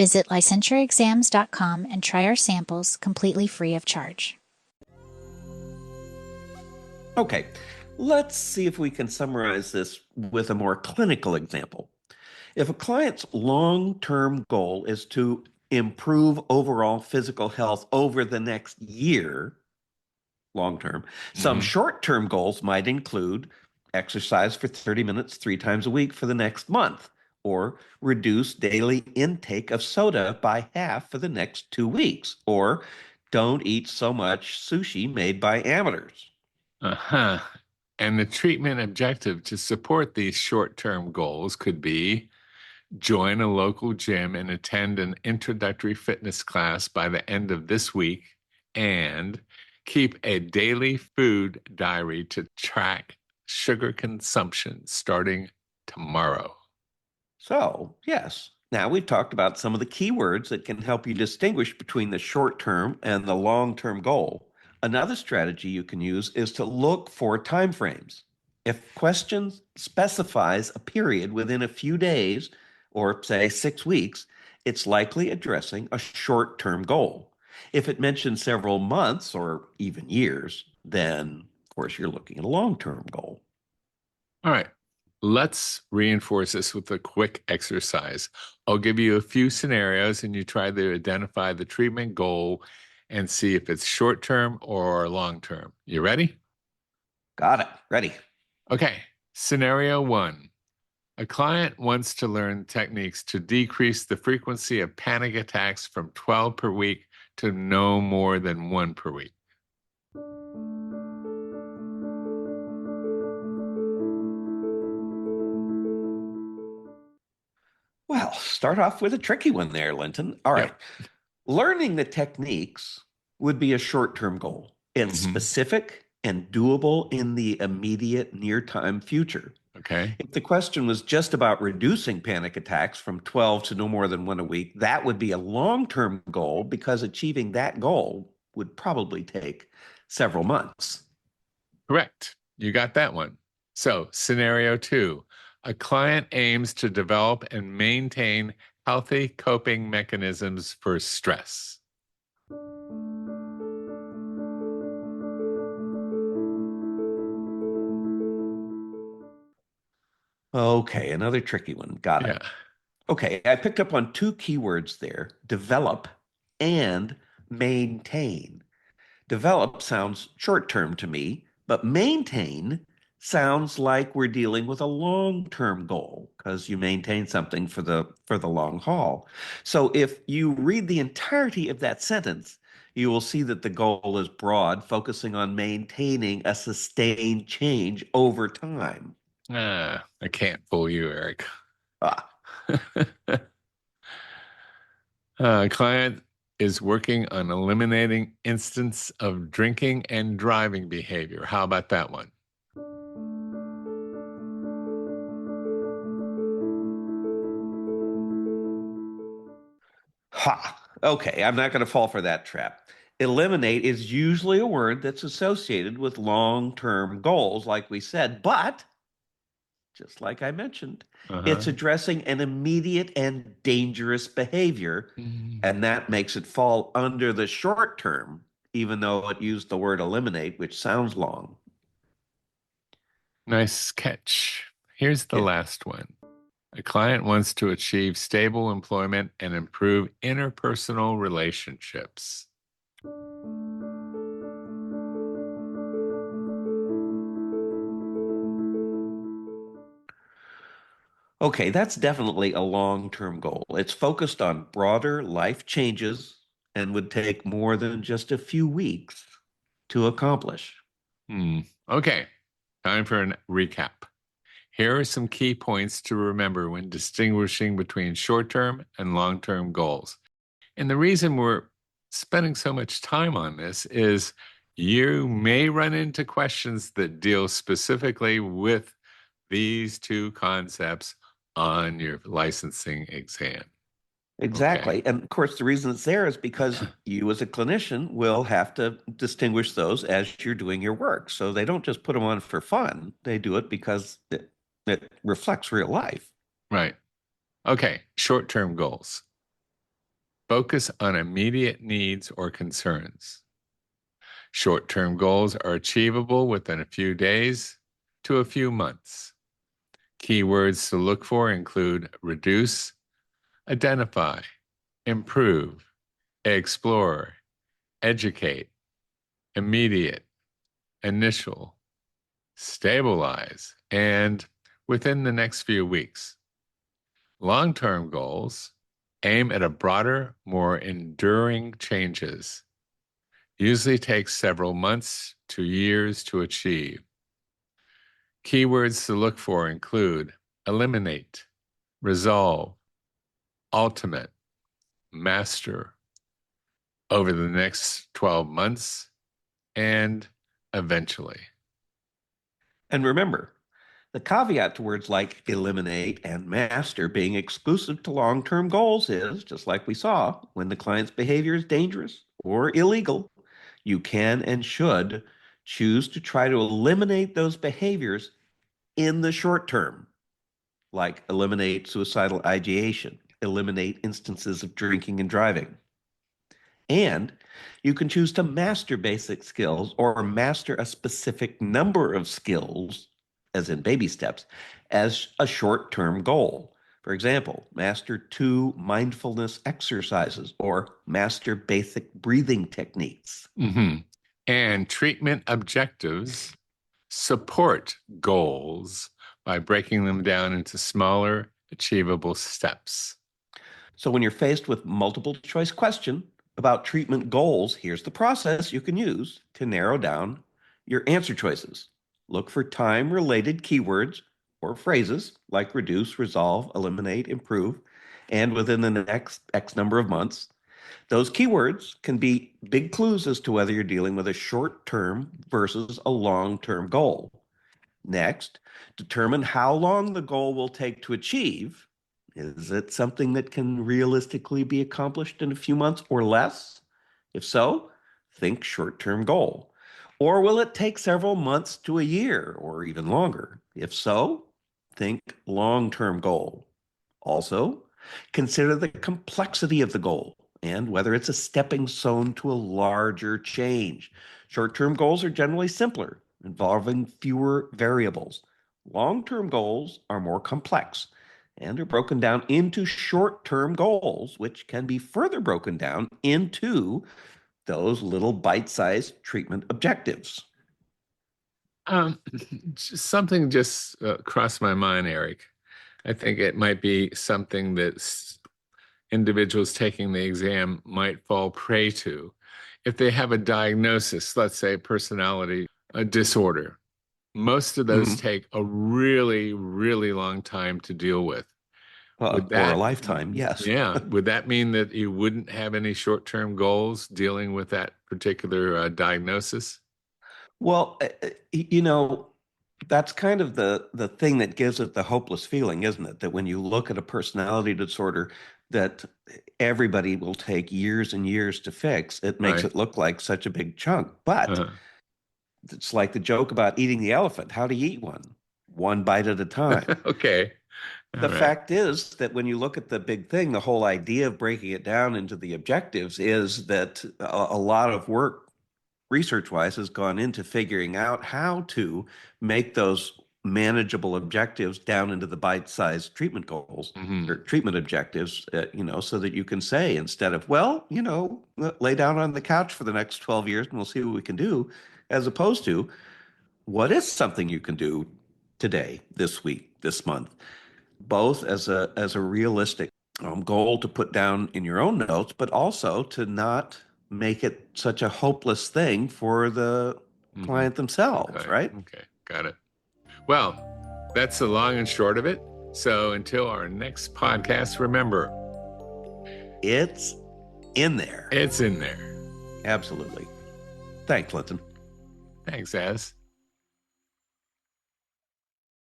Visit licensureexams.com and try our samples completely free of charge. Okay, let's see if we can summarize this with a more clinical example. If a client's long-term goal is to improve overall physical health over the next year, long term, some short-term goals might include exercise for 30 minutes 3 times a week for the next month, or reduce daily intake of soda by half for the next 2 weeks, or don't eat so much sushi made by amateurs. Uh-huh. And the treatment objective to support these short-term goals could be join a local gym and attend an introductory fitness class by the end of this week, and keep a daily food diary to track sugar consumption starting tomorrow. So, yes, now we've talked about some of the key words that can help you distinguish between the short term and the long term goal. Another strategy you can use is to look for timeframes. If question specifies a period within a few days, or say 6 weeks, it's likely addressing a short term goal. If it mentions several months or even years, then of course you're looking at a long term goal. All right. Let's reinforce this with a quick exercise. I'll give you a few scenarios and you try to identify the treatment goal and see if it's short term or long term. You ready? Got it. Ready. Okay. Scenario 1. A client wants to learn techniques to decrease the frequency of panic attacks from 12 per week to no more than 1 per week. Well, start off with a tricky one there, Linton. All right. Yep. Learning the techniques would be a short-term goal. It's specific and doable in the immediate near-time future. Okay. If the question was just about reducing panic attacks from 12 to no more than 1 a week, that would be a long-term goal because achieving that goal would probably take several months. Correct. You got that one. So, scenario 2. A client aims to develop and maintain healthy coping mechanisms for stress. Okay, another tricky one. Got it. Yeah. Okay, I picked up on two keywords there, develop and maintain. Develop sounds short term to me, but maintain sounds like we're dealing with a long-term goal because you maintain something for the long haul. So if you read the entirety of that sentence, you will see that the goal is broad, focusing on maintaining a sustained change over time. I can't fool you, Eric. Ah, Client is working on eliminating instance of drinking and driving behavior. How about that one? ha. Okay, I'm not going to fall for that trap. Eliminate is usually a word that's associated with long-term goals, like we said, but just like I mentioned, it's Uh-huh. addressing an immediate and dangerous behavior, and that makes it fall under the short term, even though it used the word eliminate, which sounds long. Nice catch. Here's the Yeah. last one. A client wants to achieve stable employment and improve interpersonal relationships. Okay, that's definitely a long-term goal. It's focused on broader life changes and would take more than just a few weeks to accomplish. Okay, time for a recap. Here are some key points to remember when distinguishing between short term and long term goals. And the reason we're spending so much time on this is you may run into questions that deal specifically with these two concepts on your licensing exam. Okay. Exactly. And of course, the reason it's there is because you, as a clinician, will have to distinguish those as you're doing your work. So they don't just put them on for fun, they do it because it reflects real life. Right. Okay. Short term goals. focus on immediate needs or concerns. Short-term goals are achievable within a few days to a few months. Keywords to look for include reduce, identify, improve, explore, educate, immediate, initial, stabilize, and within the next few weeks. Long-term goals aim at a broader, more enduring changes. Usually takes several months to years to achieve. Keywords to look for include eliminate, resolve, ultimate, master, over the next 12 months, and eventually. And remember, the caveat to words like eliminate and master being exclusive to long-term goals is, just like we saw, when the client's behavior is dangerous or illegal, you can and should choose to try to eliminate those behaviors in the short term, like eliminate suicidal ideation, eliminate instances of drinking and driving. And you can choose to master basic skills or master a specific number of skills, as in baby steps, as a short-term goal. For example, master 2 mindfulness exercises or master basic breathing techniques. And treatment objectives support goals by breaking them down into smaller, achievable steps. So when you're faced with multiple choice question about treatment goals, here's the process you can use to narrow down your answer choices. Look for time-related keywords or phrases like reduce, resolve, eliminate, improve, and within the next X number of months. Those keywords can be big clues as to whether you're dealing with a short-term versus a long-term goal. Next, determine how long the goal will take to achieve. Is it something that can realistically be accomplished in a few months or less? If so, think short-term goal. Or will it take several months to a year or even longer? If so, think long-term goal. Also, consider the complexity of the goal and whether it's a stepping stone to a larger change. Short-term goals are generally simpler, involving fewer variables. Long-term goals are more complex and are broken down into short-term goals, which can be further broken down into those little bite-sized treatment objectives. Something just crossed my mind, Eric. I think it might be something that individuals taking the exam might fall prey to. If they have a diagnosis, let's say personality disorder, most of those take a really, really long time to deal with. Or a lifetime, yes. Yeah. Would that mean that you wouldn't have any short-term goals dealing with that particular diagnosis? Well, that's kind of the thing that gives it the hopeless feeling, isn't it? That when you look at a personality disorder that everybody will take years and years to fix, it makes it look like such a big chunk. But it's like the joke about eating the elephant. How do you eat one bite at a time. Okay. The fact is that when you look at the big thing, the whole idea of breaking it down into the objectives is that a lot of work research-wise has gone into figuring out how to make those manageable objectives down into the bite-sized treatment goals or treatment objectives, so that you can say, instead of, lay down on the couch for the next 12 years and we'll see what we can do, as opposed to, what is something you can do today, this week, this month, both as a realistic goal to put down in your own notes, but also to not make it such a hopeless thing for the client themselves, right? Okay, got it. Well, that's the long and short of it. So until our next podcast, remember, it's in there. It's in there. Absolutely. Thanks, Linton. Thanks, Az.